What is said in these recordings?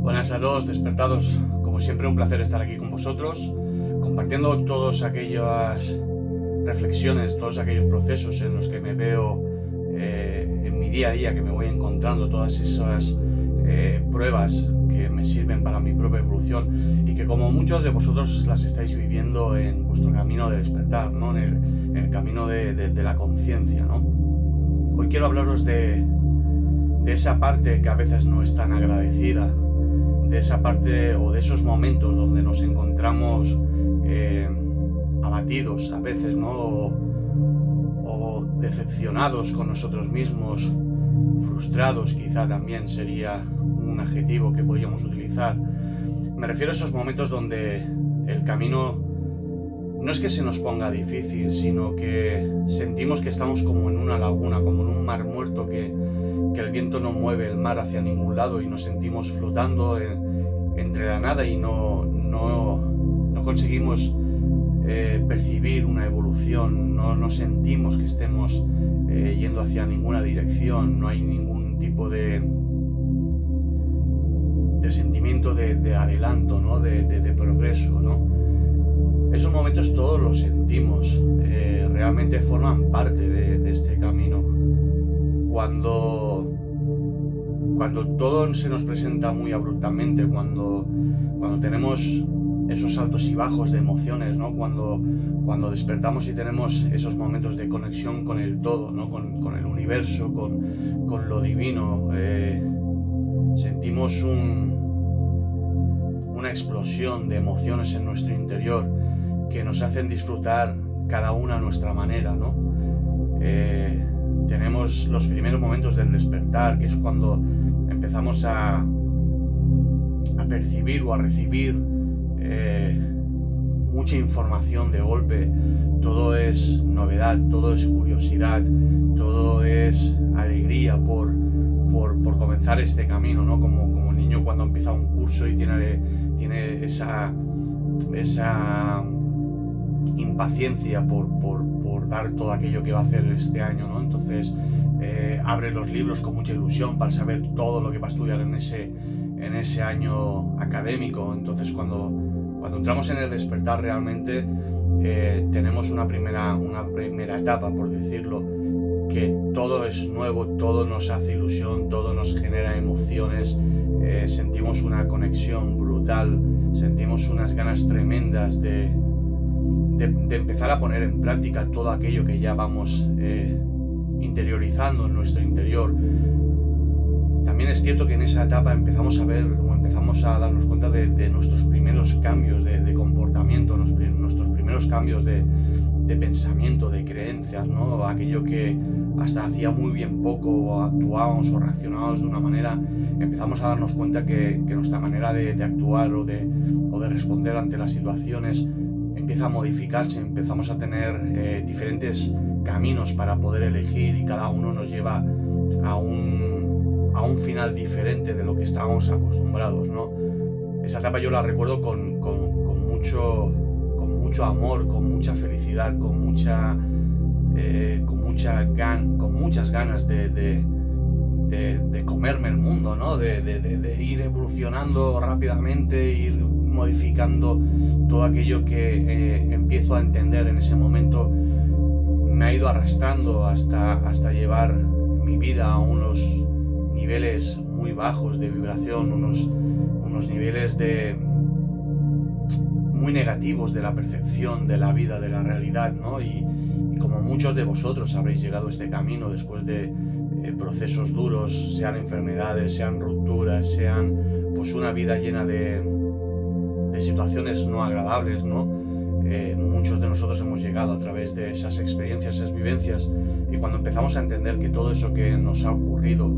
Buenas a todos, despertados. Como siempre, un placer estar aquí con vosotros, compartiendo todas aquellas reflexiones, todos aquellos procesos en los que me veo en mi día a día, que me voy encontrando, todas esas pruebas que me sirven para mi propia evolución y que, como muchos de vosotros, las estáis viviendo en vuestro camino de despertar, ¿no? en el camino de la conciencia, ¿no? Hoy quiero hablaros de esa parte que a veces no es tan agradecida, de esa parte o de esos momentos donde nos encontramos abatidos a veces, ¿no? O decepcionados con nosotros mismos, frustrados quizá también sería un adjetivo que podríamos utilizar. Me refiero a esos momentos donde el camino no es que se nos ponga difícil, sino que sentimos que estamos como en una laguna, como en un mar muerto que el viento no mueve el mar hacia ningún lado y nos sentimos flotando entre la nada y no conseguimos percibir una evolución, no sentimos que estemos yendo hacia ninguna dirección, no hay ningún tipo de sentimiento de adelanto, ¿no? de progreso, ¿no? Esos momentos todos los sentimos, realmente forman parte de este camino. Cuando todo se nos presenta muy abruptamente, cuando tenemos esos altos y bajos de emociones, ¿no? Cuando despertamos y tenemos esos momentos de conexión con el todo, ¿no? con el universo, con lo divino, sentimos una explosión de emociones en nuestro interior que nos hacen disfrutar cada una a nuestra manera, ¿no? Tenemos los primeros momentos del despertar, que es cuando empezamos a percibir o a recibir mucha información de golpe. Todo es novedad, todo es curiosidad, todo es alegría por comenzar este camino, ¿no? Como un niño cuando empieza un curso y tiene esa impaciencia por dar todo aquello que va a hacer este año, ¿no? Entonces abre los libros con mucha ilusión para saber todo lo que va a estudiar en ese año académico. Entonces cuando entramos en el despertar realmente tenemos una primera etapa, por decirlo, que todo es nuevo, todo nos hace ilusión, todo nos genera emociones, sentimos una conexión brutal, sentimos unas ganas tremendas de empezar a poner en práctica todo aquello que ya vamos interiorizando en nuestro interior. También es cierto que en esa etapa empezamos a ver o empezamos a darnos cuenta de nuestros primeros cambios de comportamiento, nuestros primeros cambios de pensamiento, de creencias, ¿no? Aquello que hasta hacía muy bien poco actuábamos o reaccionábamos de una manera, empezamos a darnos cuenta que nuestra manera de actuar o de responder ante las situaciones empieza a modificarse, empezamos a tener diferentes caminos para poder elegir y cada uno nos lleva a un final diferente de lo que estábamos acostumbrados, ¿no? Esa etapa yo la recuerdo con mucho amor, con mucha felicidad, con muchas ganas de comerme el mundo, ¿no? De ir evolucionando rápidamente, ir modificando todo aquello que empiezo a entender en ese momento. Me ha ido arrastrando hasta llevar mi vida a unos niveles muy bajos de vibración, unos niveles muy negativos de la percepción de la vida, de la realidad, ¿no? Y como muchos de vosotros habréis llegado a este camino después de procesos duros, sean enfermedades, sean rupturas, sean pues una vida llena de situaciones no agradables, ¿no? Muchos de nosotros hemos llegado a través de esas experiencias, esas vivencias, y cuando empezamos a entender que todo eso que nos ha ocurrido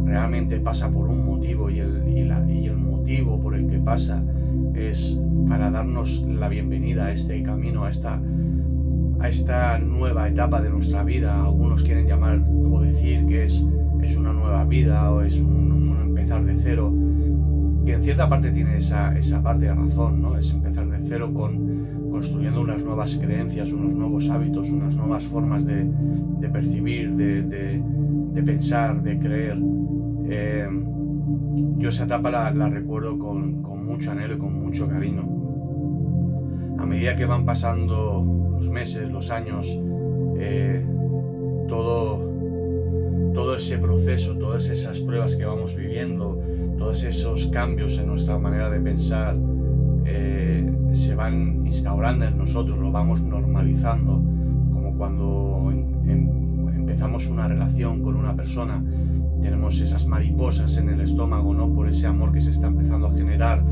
realmente pasa por un motivo y el motivo por el que pasa es para darnos la bienvenida a este camino, a esta nueva etapa de nuestra vida. Algunos quieren llamar o decir que es una nueva vida o es un empezar de cero, que en cierta parte tiene esa parte de razón, ¿no? Es empezar de cero construyendo unas nuevas creencias, unos nuevos hábitos, unas nuevas formas de percibir, de pensar, de creer. yo esa etapa la recuerdo con mucho anhelo y con mucho cariño. A medida que van pasando los meses, los años, todo ese proceso, todas esas pruebas que vamos viviendo, todos esos cambios en nuestra manera de pensar, se van instaurando en nosotros, lo vamos normalizando, como cuando empezamos una relación con una persona, tenemos esas mariposas en el estómago, ¿no? Por ese amor que se está empezando a generar,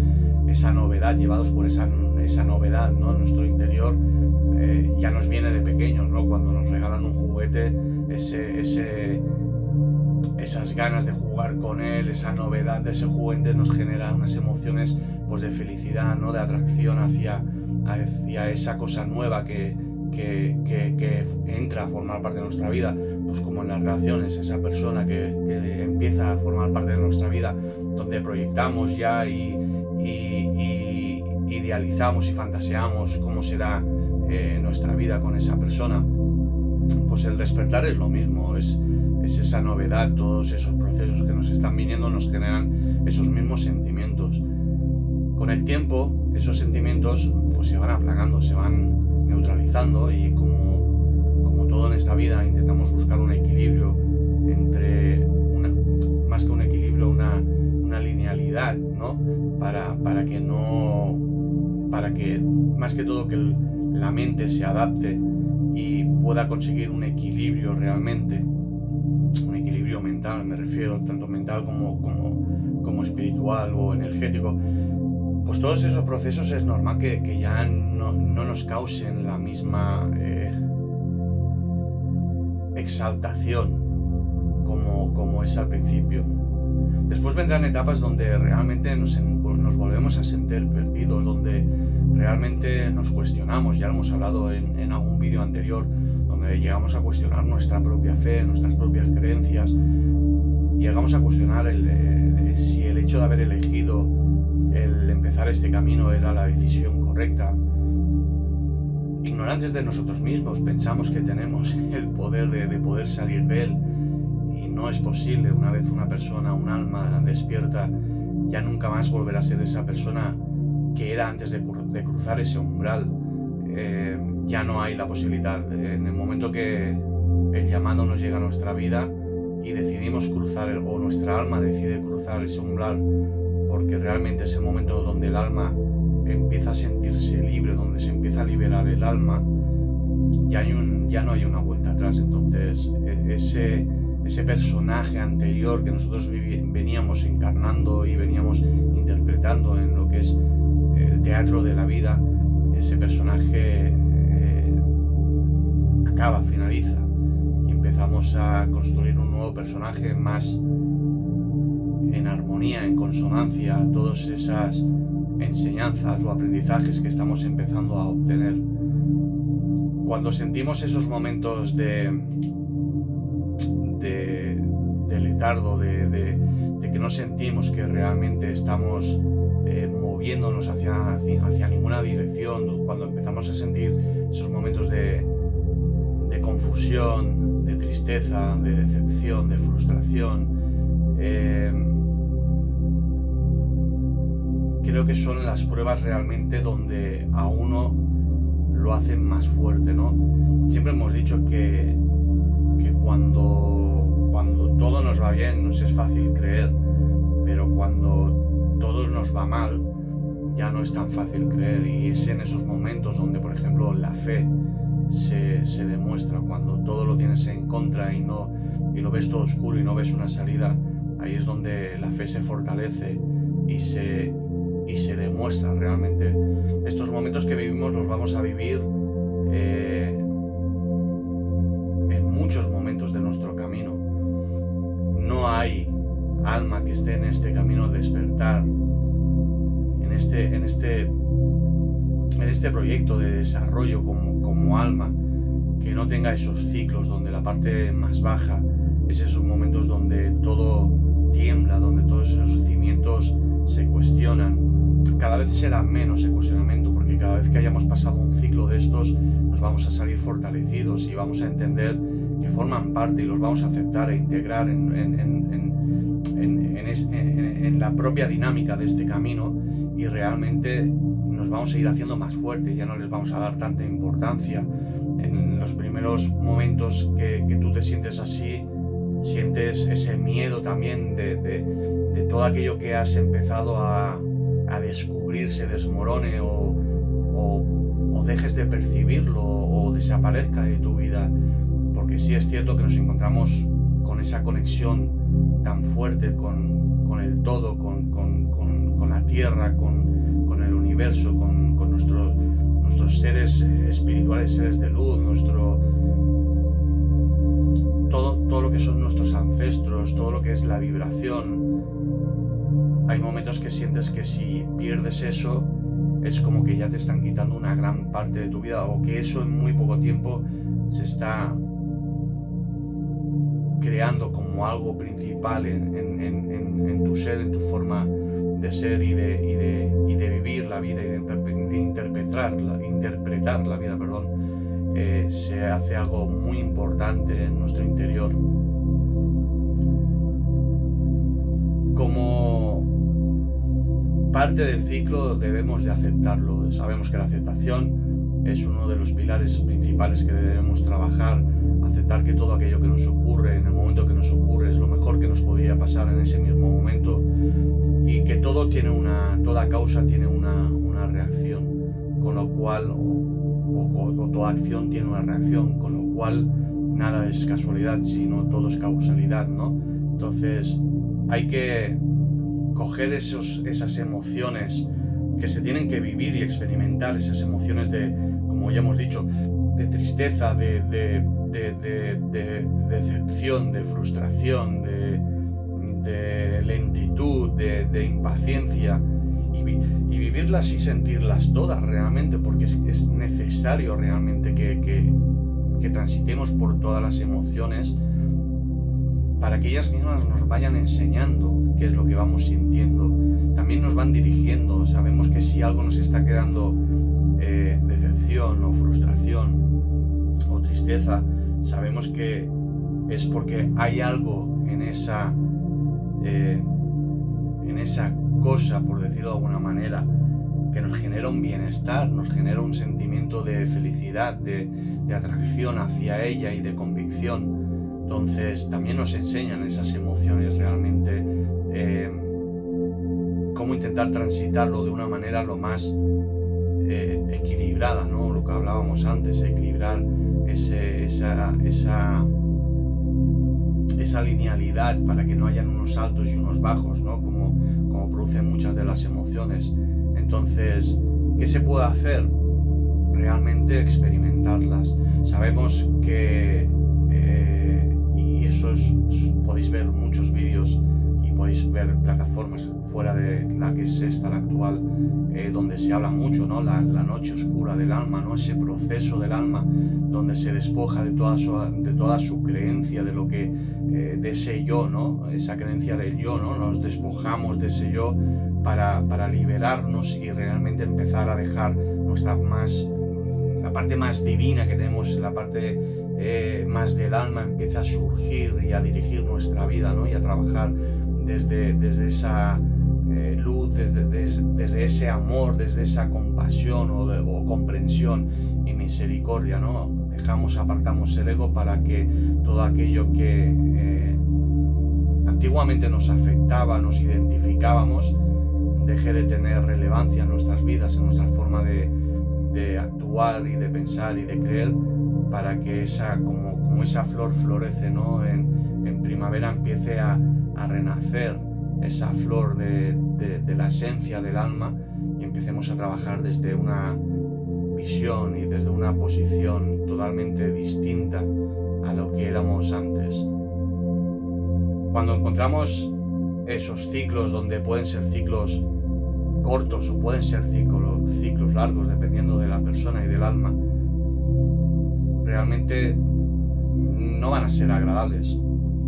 esa novedad, llevados por esa novedad, ¿no? En nuestro interior, ya nos viene de pequeños, ¿no? Cuando nos regalan un juguete, esas ganas de jugar con él, esa novedad de ese juguete nos genera unas emociones, pues, de felicidad, ¿no? De atracción hacia esa cosa nueva que entra a formar parte de nuestra vida, pues como en las relaciones, esa persona que empieza a formar parte de nuestra vida, donde proyectamos ya y idealizamos y fantaseamos cómo será nuestra vida con esa persona. Pues el despertar es lo mismo, es esa novedad, todos esos procesos que nos están viniendo nos generan esos mismos sentimientos. Con el tiempo, esos sentimientos pues se van aplacando, se van neutralizando, y como todo en esta vida intentamos buscar un equilibrio entre más que un equilibrio, una linealidad, ¿no? Para que más que todo que la mente se adapte y pueda conseguir un equilibrio realmente, un equilibrio mental, me refiero, tanto mental como espiritual o energético. Pues todos esos procesos es normal que ya no nos causen la misma exaltación como es al principio. Después vendrán etapas donde realmente nos volvemos a sentir perdidos, donde realmente nos cuestionamos. Ya lo hemos hablado en algún vídeo anterior, donde llegamos a cuestionar nuestra propia fe, nuestras propias creencias. Llegamos a cuestionar si el hecho de haber elegido el empezar este camino era la decisión correcta. Ignorantes de nosotros mismos, pensamos que tenemos el poder de poder salir de él, y no es posible. Una vez una persona, un alma despierta, ya nunca más volverá a ser esa persona que era antes de cruzar ese umbral. Ya no hay la posibilidad. En el momento que el llamado nos llega a nuestra vida y decidimos cruzar, o nuestra alma decide cruzar ese umbral, porque realmente es el momento donde el alma empieza a sentirse libre, donde se empieza a liberar el alma, ya no hay una vuelta atrás. Entonces ese personaje anterior que nosotros veníamos encarnando y veníamos interpretando en lo que es el teatro de la vida, ese personaje finaliza, y empezamos a construir un nuevo personaje más en armonía, en consonancia a todas esas enseñanzas o aprendizajes que estamos empezando a obtener. Cuando sentimos esos momentos de letargo, de que no sentimos que realmente estamos moviéndonos hacia ninguna dirección, cuando empezamos a sentir esos momentos de confusión, de tristeza, de decepción, de frustración, creo que son las pruebas realmente donde a uno lo hacen más fuerte, ¿no? Siempre hemos dicho que cuando todo nos va bien nos es fácil creer, pero cuando todo nos va mal ya no es tan fácil creer, y es en esos momentos donde, por ejemplo, la fe se demuestra. Cuando todo lo tienes en contra y lo ves todo oscuro y no ves una salida, ahí es donde la fe se fortalece y se demuestra realmente. Estos momentos que vivimos los vamos a vivir en muchos momentos de nuestro camino. No hay alma que esté en este camino de despertar, en este proyecto de desarrollo como alma, que no tenga esos ciclos donde la parte más baja es esos momentos donde todo tiembla, donde todos esos cimientos se cuestionan. Cada vez será menos el cuestionamiento, porque cada vez que hayamos pasado un ciclo de estos nos vamos a salir fortalecidos y vamos a entender que forman parte, y los vamos a aceptar e integrar en en la propia dinámica de este camino, y realmente nos vamos a ir haciendo más fuerte, ya no les vamos a dar tanta importancia. En los primeros momentos que tú te sientes así, sientes ese miedo también de todo aquello que has empezado a descubrir se desmorone o dejes de percibirlo o desaparezca de tu vida, porque sí es cierto que nos encontramos con esa conexión tan fuerte con el todo, con la tierra, con el universo, con nuestros seres espirituales, seres de luz, todo lo que son nuestros ancestros, todo lo que es la vibración. Hay momentos que sientes que si pierdes eso, es como que ya te están quitando una gran parte de tu vida, o que eso en muy poco tiempo se está creando como algo principal en tu ser, en tu forma de ser y de vivir la vida y de interpretar la vida, se hace algo muy importante en nuestro interior. Como parte del ciclo debemos de aceptarlo. Sabemos que la aceptación es uno de los pilares principales que debemos trabajar. Aceptar que todo aquello que nos ocurre en el momento que nos ocurre es lo mejor que nos podría pasar en ese mismo momento, y que toda causa tiene una reacción, con lo cual o toda acción tiene una reacción, con lo cual nada es casualidad, sino todo es causalidad, ¿no? Entonces hay que coger esas emociones que se tienen que vivir y experimentar, esas emociones como ya hemos dicho, de tristeza, de decepción, de frustración, de lentitud, de impaciencia, y vivirlas y sentirlas todas realmente, porque es necesario realmente que transitemos por todas las emociones, para que ellas mismas nos vayan enseñando qué es lo que vamos sintiendo. También nos van dirigiendo. Sabemos que si algo nos está creando decepción o frustración o tristeza, sabemos que es porque hay algo en esa cosa, por decirlo de alguna manera, que nos genera un bienestar, nos genera un sentimiento de felicidad, de atracción hacia ella y de convicción. Entonces también nos enseñan esas emociones realmente cómo intentar transitarlo de una manera lo más equilibrada, ¿no? Lo que hablábamos antes, equilibrar esa linealidad para que no hayan unos altos y unos bajos, ¿no? Como producen muchas de las emociones. Entonces, ¿qué se puede hacer? Realmente experimentarlas. Sabemos que y podéis ver muchos vídeos y podéis ver plataformas fuera de la que es esta, la actual, donde se habla mucho, ¿no? La noche oscura del alma, ¿no? Ese proceso del alma donde se despoja de toda su creencia, de ese yo, ¿no? Esa creencia del yo, ¿no? Nos despojamos de ese yo para liberarnos y realmente empezar a dejar la parte más divina que tenemos, la parte más del alma, empieza a surgir y a dirigir nuestra vida, ¿no? Y a trabajar desde esa luz, desde ese amor, desde esa compasión o comprensión y misericordia, ¿no? Apartamos el ego para que todo aquello que antiguamente nos afectaba, nos identificábamos, deje de tener relevancia en nuestras vidas, en nuestra forma de actuar y de pensar y de creer, para que como esa flor florece, ¿no? En primavera empiece a renacer esa flor de la esencia del alma, y empecemos a trabajar desde una visión y desde una posición totalmente distinta a lo que éramos antes. Cuando encontramos esos ciclos, donde pueden ser ciclos cortos o pueden ser ciclos largos, dependiendo de la persona y del alma, realmente no van a ser agradables.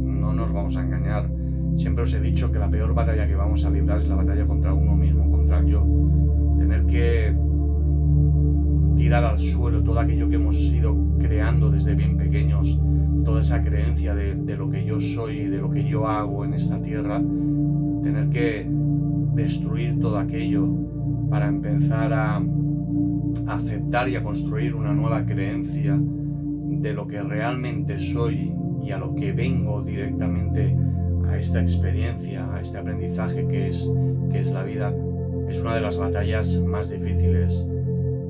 No nos vamos a engañar. Siempre os he dicho que la peor batalla que vamos a librar es la batalla contra uno mismo, contra el yo. Tener que tirar al suelo todo aquello que hemos ido creando desde bien pequeños, toda esa creencia de lo que yo soy y de lo que yo hago en esta tierra, tener que destruir todo aquello para empezar a aceptar y a construir una nueva creencia de lo que realmente soy y a lo que vengo directamente a esta experiencia, a este aprendizaje que es la vida, es una de las batallas más difíciles.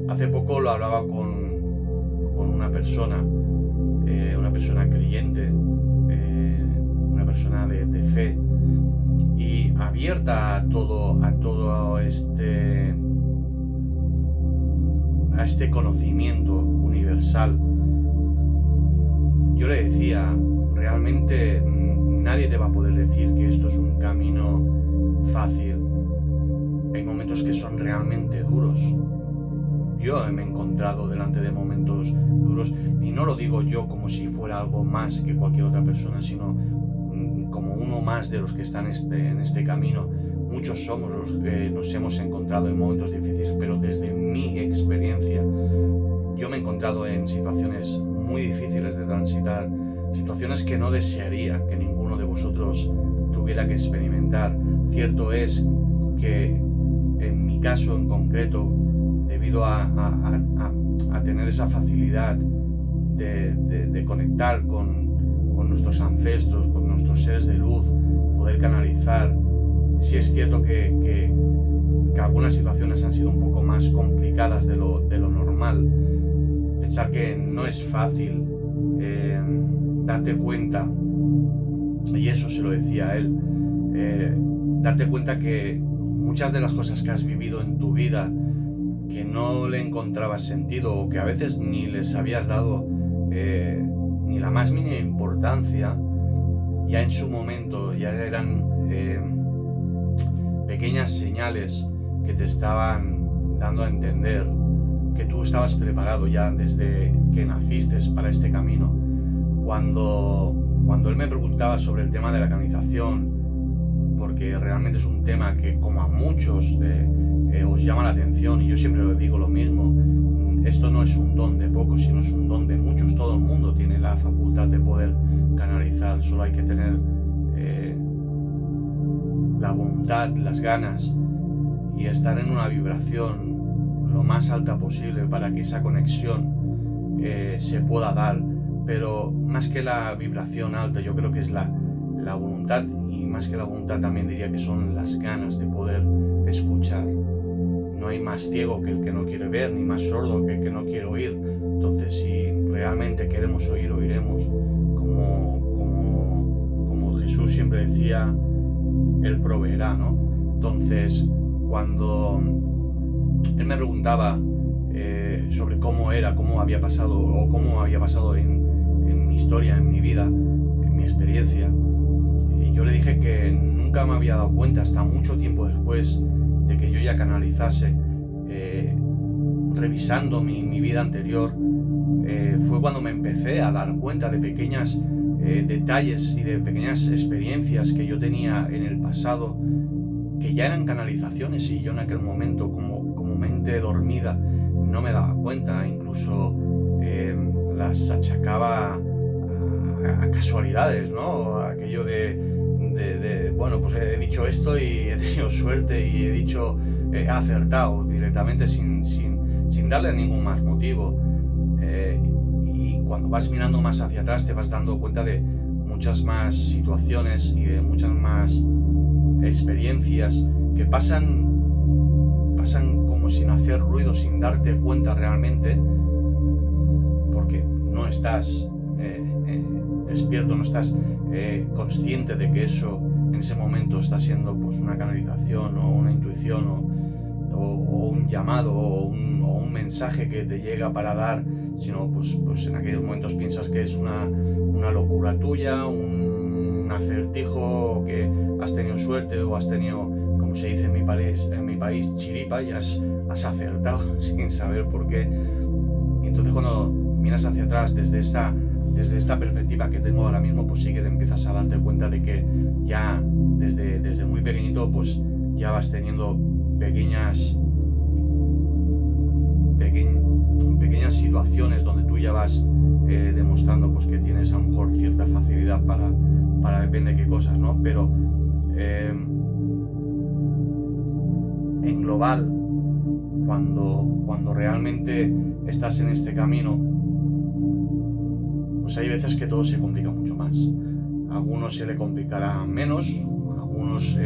Hace poco lo hablaba con una persona creyente, una persona de fe y abierta a todo este conocimiento universal. Yo le decía, realmente nadie te va a poder decir que esto es un camino fácil. Hay momentos que son realmente duros. Yo me he encontrado delante de momentos duros, y no lo digo yo como si fuera algo más que cualquier otra persona, sino como uno más de los que están en este camino. Muchos somos los que nos hemos encontrado en momentos difíciles, pero desde mi experiencia yo me he encontrado en situaciones muy difíciles de transitar, situaciones que no desearía que ninguno de vosotros tuviera que experimentar. Cierto es que en mi caso en concreto, debido a tener esa facilidad de conectar con nuestros ancestros, con nuestros seres de luz, poder canalizar, sí es cierto que algunas situaciones han sido un poco más complicadas de lo normal. Pensar que no es fácil darte cuenta, y eso se lo decía a él, darte cuenta que muchas de las cosas que has vivido en tu vida, que no le encontrabas sentido o que a veces ni les habías dado ni la más mínima importancia, ya en su momento ya eran pequeñas señales que te estaban dando a entender que tú estabas preparado ya desde que naciste para este camino. Cuando él me preguntaba sobre el tema de la canalización, porque realmente es un tema que como a muchos os llama la atención, y yo siempre les digo lo mismo, esto no es un don de pocos, sino es un don de muchos. Todo el mundo tiene la facultad de poder canalizar, solo hay que tener la voluntad, las ganas y estar en una vibración lo más alta posible para que esa conexión se pueda dar. Pero más que la vibración alta, yo creo que es la voluntad, y más que la voluntad también diría que son las ganas de poder escuchar. No hay más ciego que el que no quiere ver, ni más sordo que el que no quiere oír. Entonces, si realmente queremos oír, oiremos. Como Jesús siempre decía, Él proveerá, ¿no? Entonces, cuando Él me preguntaba sobre cómo había pasado en mi historia, en mi vida, en mi experiencia, y yo le dije que nunca me había dado cuenta hasta mucho tiempo después de que yo ya canalizase, revisando mi vida anterior, fue cuando me empecé a dar cuenta de pequeños detalles y de pequeñas experiencias que yo tenía en el pasado, que ya eran canalizaciones, y yo en aquel momento, como mente dormida, no me daba cuenta. Incluso las achacaba a casualidades, ¿no? Aquello bueno, pues he dicho esto y he tenido suerte, y he acertado directamente sin darle ningún más motivo. Y cuando vas mirando más hacia atrás te vas dando cuenta de muchas más situaciones y de muchas más experiencias que pasan como sin hacer ruido, sin darte cuenta realmente, porque no estás despierto, no estás consciente de que eso en ese momento está siendo pues una canalización o una intuición o un llamado o un mensaje que te llega para dar, sino pues en aquellos momentos piensas que es una locura tuya, un acertijo, que has tenido suerte o has tenido, como se dice en mi país, chiripa, y has acertado sin saber por qué. Y entonces cuando miras hacia atrás desde esta perspectiva que tengo ahora mismo, pues sí que te empiezas a darte cuenta de que ya desde muy pequeñito pues ya vas teniendo pequeñas situaciones donde tú ya vas demostrando pues que tienes a lo mejor cierta facilidad para depende de qué cosas, ¿no? Pero en global, cuando realmente estás en este camino, pues hay veces que todo se complica mucho más. A algunos se le complicará menos, a algunos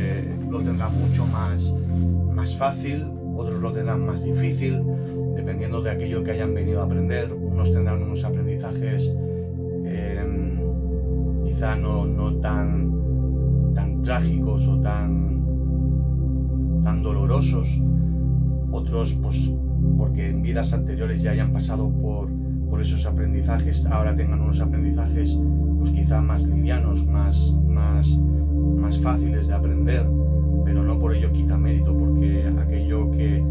lo tendrán mucho más fácil, otros lo tendrán más difícil, dependiendo de aquello que hayan venido a aprender. Unos tendrán unos aprendizajes quizá no tan trágicos o tan dolorosos, otros pues porque en vidas anteriores ya hayan pasado por esos aprendizajes, ahora tengan unos aprendizajes pues quizá más livianos, más fáciles de aprender, pero no por ello quita mérito, porque aquello que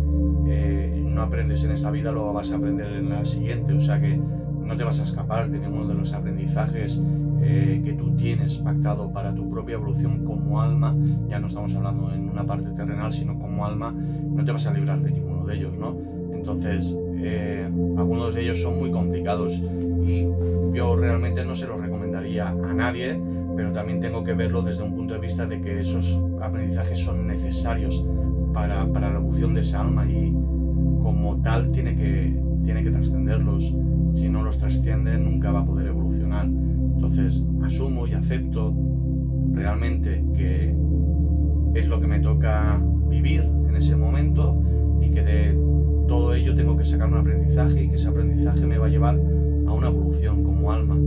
no aprendes en esta vida lo vas a aprender en la siguiente, o sea que no te vas a escapar de ninguno de los aprendizajes que tú tienes pactado para tu propia evolución como alma. Ya no estamos hablando en una parte terrenal, sino como alma, no te vas a librar de ninguno de ellos, ¿no? Entonces, algunos de ellos son muy complicados y yo realmente no se los recomendaría a nadie, pero también tengo que verlo desde un punto de vista de que esos aprendizajes son necesarios para la evolución de esa alma y como tal tiene que trascenderlos. Si no los trasciende, nunca va a poder evolucionar. Entonces asumo y acepto realmente que es lo que me toca vivir en ese momento y que de todo ello tengo que sacar un aprendizaje y que ese aprendizaje me va a llevar a una evolución como alma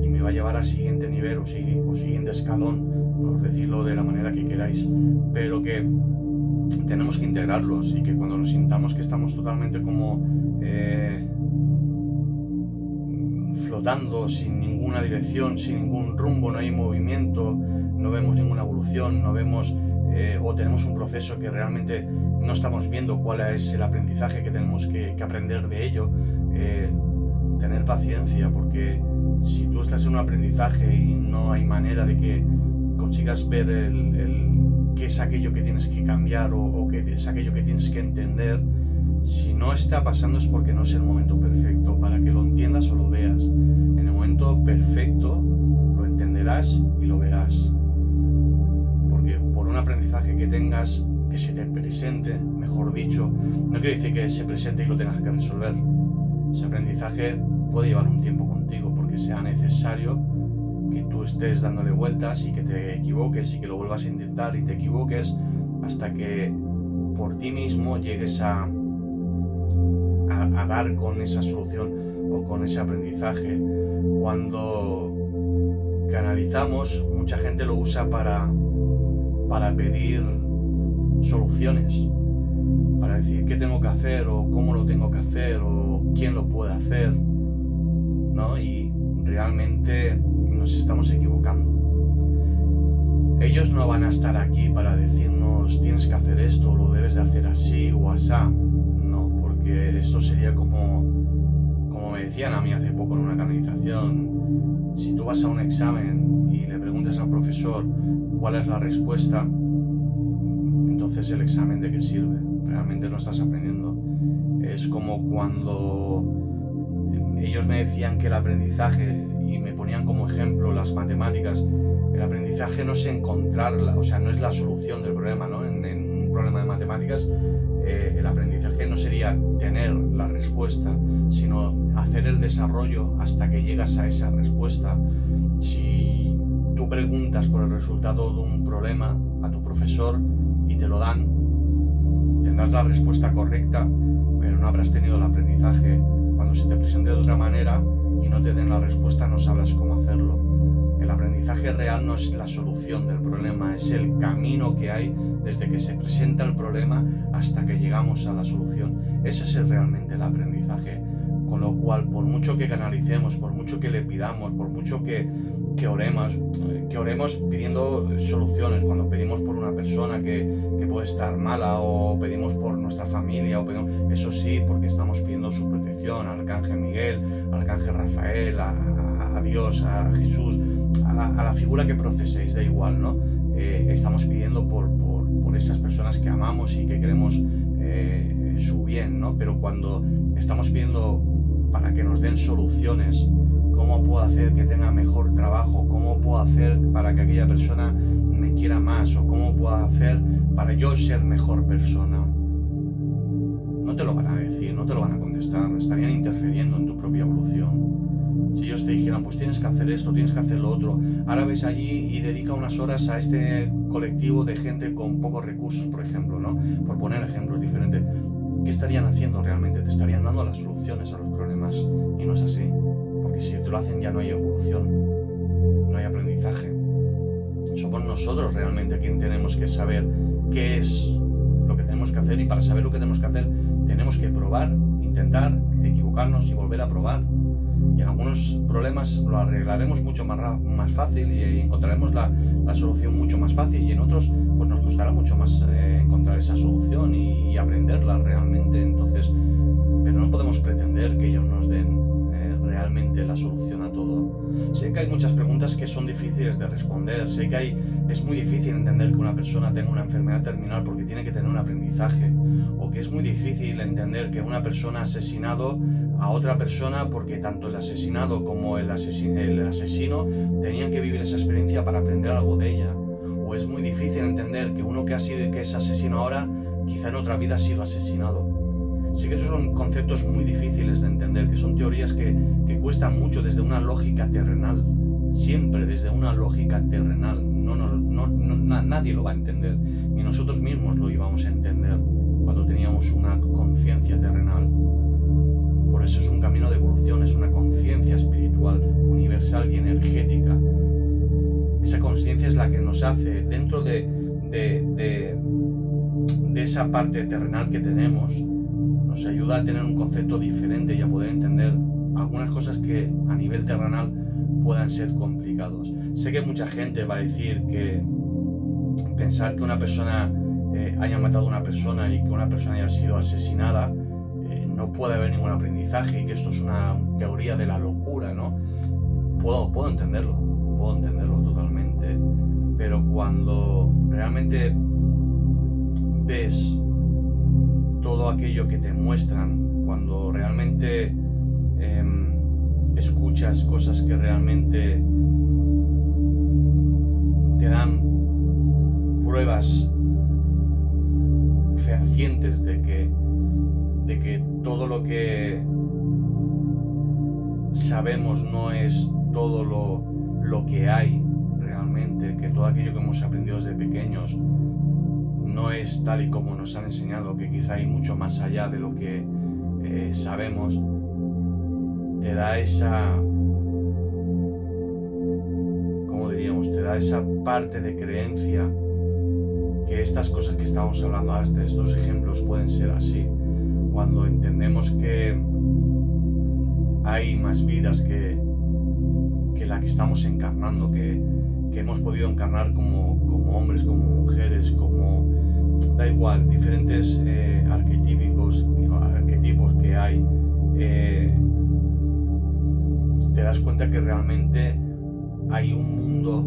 y me va a llevar al siguiente nivel o siguiente escalón, por decirlo de la manera que queráis, pero que tenemos que integrarlos y que cuando nos sintamos que estamos totalmente como flotando sin ninguna dirección, sin ningún rumbo, no hay movimiento, no vemos ninguna evolución, no vemos o tenemos un proceso que realmente no estamos viendo cuál es el aprendizaje que tenemos que aprender de ello, tener paciencia, porque si tú estás en un aprendizaje y no hay manera de que consigas ver qué es aquello que tienes que cambiar o qué es aquello que tienes que entender, si no está pasando es porque no es el momento perfecto para que lo entiendas o lo veas. En el momento perfecto lo entenderás y lo verás. Porque por un aprendizaje que tengas, que se te presente, mejor dicho, no quiere decir que se presente y lo tengas que resolver. Ese aprendizaje puede llevar un tiempo contigo porque sea necesario que tú estés dándole vueltas y que te equivoques y que lo vuelvas a intentar y te equivoques hasta que por ti mismo llegues a dar con esa solución o con ese aprendizaje. Cuando canalizamos, mucha gente lo usa para pedir soluciones, para decir qué tengo que hacer o cómo lo tengo que hacer o quién lo puede hacer, ¿no? Y realmente nos estamos equivocando. Ellos no van a estar aquí para decirnos tienes que hacer esto o lo debes de hacer así o asá. No, porque esto sería como me decían a mí hace poco en una canalización. Si tú vas a un examen y le preguntas al profesor cuál es la respuesta, entonces el examen ¿de qué sirve? Realmente no estás aprendiendo. Es como cuando ellos me decían que el aprendizaje, y me ponían como ejemplo las matemáticas, el aprendizaje no es encontrarla, o sea, no es la solución del problema, ¿no? En un problema de matemáticas, el aprendizaje no sería tener la respuesta, sino hacer el desarrollo hasta que llegas a esa respuesta. Si tú preguntas por el resultado de un problema a tu profesor y te lo dan, tendrás la respuesta correcta, pero no habrás tenido el aprendizaje. Cuando se te presente de otra manera y no te den la respuesta, no sabrás cómo hacerlo. El aprendizaje real no es la solución del problema, es el camino que hay desde que se presenta el problema hasta que llegamos a la solución. Ese es realmente el aprendizaje. Con lo cual, por mucho que canalicemos, por mucho que le pidamos, por mucho que oremos pidiendo soluciones, cuando pedimos por una persona que puede estar mala o pedimos por nuestra familia, eso sí, porque estamos pidiendo su protección al Arcángel Miguel, al Arcángel Rafael, a Dios, a Jesús, a la figura que proceséis, da igual, ¿no? Estamos pidiendo por esas personas que amamos y que queremos su bien, ¿no? Pero cuando estamos pidiendo para que nos den soluciones, cómo puedo hacer que tenga mejor trabajo, cómo puedo hacer para que aquella persona me quiera más, o cómo puedo hacer para yo ser mejor persona, no te lo van a decir, no te lo van a contestar, estarían interfiriendo en tu propia evolución. Si ellos te dijeran, pues tienes que hacer esto, tienes que hacer lo otro, ahora ves allí y dedica unas horas a este colectivo de gente con pocos recursos, por ejemplo, ¿no? Por poner ejemplos diferentes. ¿Qué estarían haciendo realmente? Te estarían dando las soluciones a los problemas, y no es así. Porque si te lo hacen ya no hay evolución, no hay aprendizaje. Somos nosotros realmente quien tenemos que saber qué es lo que tenemos que hacer, y para saber lo que tenemos que hacer tenemos que probar, intentar, equivocarnos y volver a probar. Y en algunos problemas lo arreglaremos mucho más fácil y encontraremos la solución mucho más fácil, y en otros pues nos costará mucho más encontrar esa solución y aprenderla realmente. Entonces, pero no podemos pretender que ellos nos den realmente la solución a todo. Sé que hay muchas preguntas que son difíciles de responder, sé que es muy difícil entender que una persona tenga una enfermedad terminal porque tiene que tener un aprendizaje, o que es muy difícil entender que una persona ha asesinado a otra persona porque tanto el asesinado como el asesino tenían que vivir esa experiencia para aprender algo de ella. O es muy difícil entender que uno que es asesino ahora, quizá en otra vida ha sido asesinado. Sí que esos son conceptos muy difíciles de entender, que son teorías que cuestan mucho desde una lógica terrenal, siempre desde una lógica terrenal. Nadie lo va a entender, ni nosotros mismos lo íbamos a entender cuando teníamos una conciencia terrenal. Por eso es un camino de evolución, es una conciencia espiritual, universal y energética. Esa conciencia es la que nos hace, dentro de esa parte terrenal que tenemos, nos ayuda a tener un concepto diferente y a poder entender algunas cosas que a nivel terrenal puedan ser complicados. Sé que mucha gente va a decir que pensar que una persona haya matado a una persona y que una persona haya sido asesinada, no puede haber ningún aprendizaje, y que esto es una teoría de la locura, ¿no? Puedo entenderlo totalmente, pero cuando realmente ves todo aquello que te muestran, cuando realmente escuchas cosas que realmente te dan pruebas fehacientes de que todo lo que sabemos no es todo lo que hay realmente, que todo aquello que hemos aprendido desde pequeños no es tal y como nos han enseñado, que quizá hay mucho más allá de lo que sabemos, te da esa, ¿cómo diríamos? Te da esa parte de creencia que estas cosas que estamos hablando hasta estos ejemplos pueden ser así. Cuando entendemos que hay más vidas que la que estamos encarnando, que hemos podido encarnar como hombres, como mujeres, da igual, diferentes arquetipos que hay, te das cuenta que realmente hay un mundo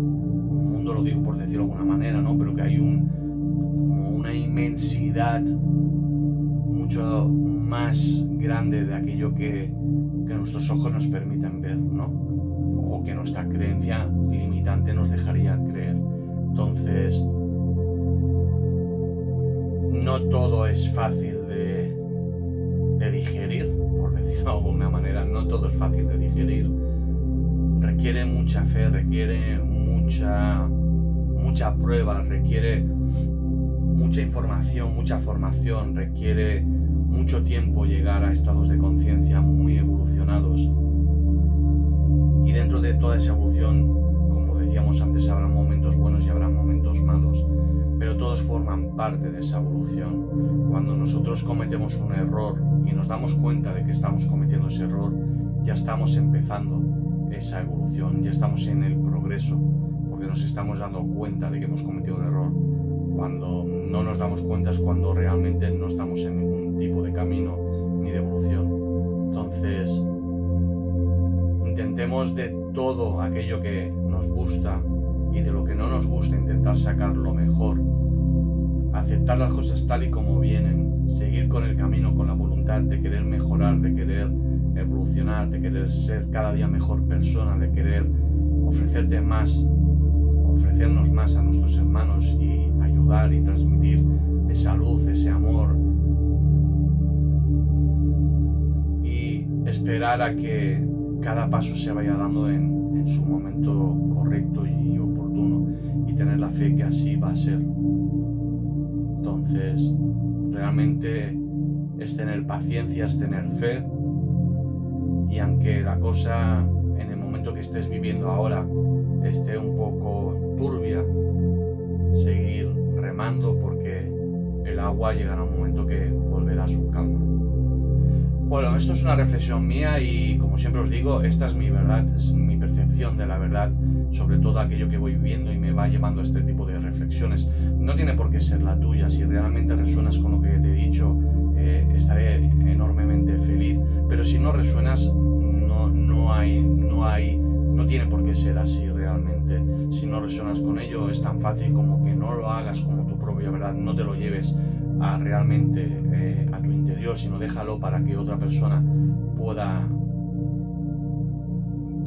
lo digo por decirlo de alguna manera, ¿no? Pero que hay como una inmensidad mucho más grande de aquello que nuestros ojos nos permiten ver, ¿no? O que nuestra creencia limitante nos dejaría creer. Entonces, no todo es fácil de digerir, por decirlo de alguna manera, no todo es fácil de digerir. Requiere mucha fe, requiere mucha prueba, requiere mucha información, mucha formación, requiere mucho tiempo llegar a estados de conciencia muy evolucionados. Y dentro de toda esa evolución, como decíamos antes, habrá momentos buenos y habrá momentos malos, pero todos forman parte de esa evolución. Cuando nosotros cometemos un error y nos damos cuenta de que estamos cometiendo ese error, ya estamos empezando esa evolución, ya estamos en el progreso, porque nos estamos dando cuenta de que hemos cometido un error. Cuando no nos damos cuenta es cuando realmente no estamos en ningún tipo de camino ni de evolución. Entonces, intentemos de todo aquello que nos gusta y de lo que no nos gusta intentar sacar lo mejor, aceptar las cosas tal y como vienen, seguir con el camino con la voluntad de querer mejorar, de querer evolucionar, de querer ser cada día mejor persona, de querer ofrecernos más a nuestros hermanos y ayudar y transmitir esa luz, ese amor, esperar a que cada paso se vaya dando en su momento correcto y oportuno, y tener la fe que así va a ser. Entonces, realmente es tener paciencia, es tener fe, y aunque la cosa en el momento que estés viviendo ahora esté un poco turbia, seguir remando, porque el agua llegará un momento que volverá a su calma. Bueno, esto es una reflexión mía y, como siempre os digo, esta es mi verdad, es mi percepción de la verdad sobre todo aquello que voy viviendo y me va llevando a este tipo de reflexiones. No tiene por qué ser la tuya. Si realmente resuenas con lo que te he dicho, estaré enormemente feliz, pero si no resuenas, no tiene por qué ser así realmente. Si no resuenas con ello, es tan fácil como que no lo hagas como tu propia verdad, no te lo lleves a realmente a tu interior, sino déjalo para que otra persona pueda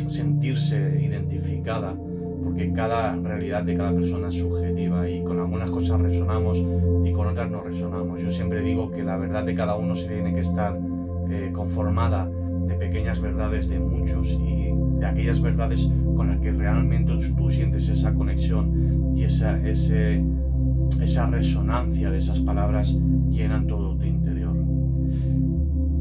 sentirse identificada, porque cada realidad de cada persona es subjetiva y con algunas cosas resonamos y con otras no resonamos. Yo siempre digo que la verdad de cada uno se tiene que estar conformada de pequeñas verdades de muchos, y de aquellas verdades con las que realmente tú sientes esa conexión y esa resonancia de esas palabras llenan todo tu interior.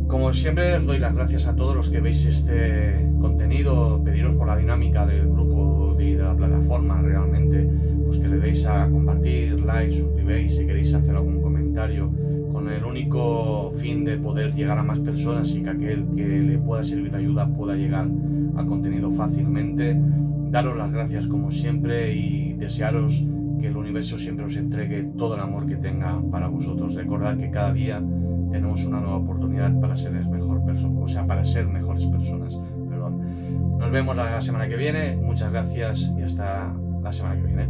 Como siempre, os doy las gracias a todos los que veis este contenido. Pediros por la dinámica del grupo de la plataforma, realmente, pues que le deis a compartir, like, suscribéis si queréis hacer algún comentario, con el único fin de poder llegar a más personas y que aquel que le pueda servir de ayuda pueda llegar al contenido fácilmente. Daros las gracias como siempre y desearos que el universo siempre os entregue todo el amor que tenga para vosotros. Recordad que cada día tenemos una nueva oportunidad para ser mejores personas. Perdón. Nos vemos la semana que viene. Muchas gracias y hasta la semana que viene.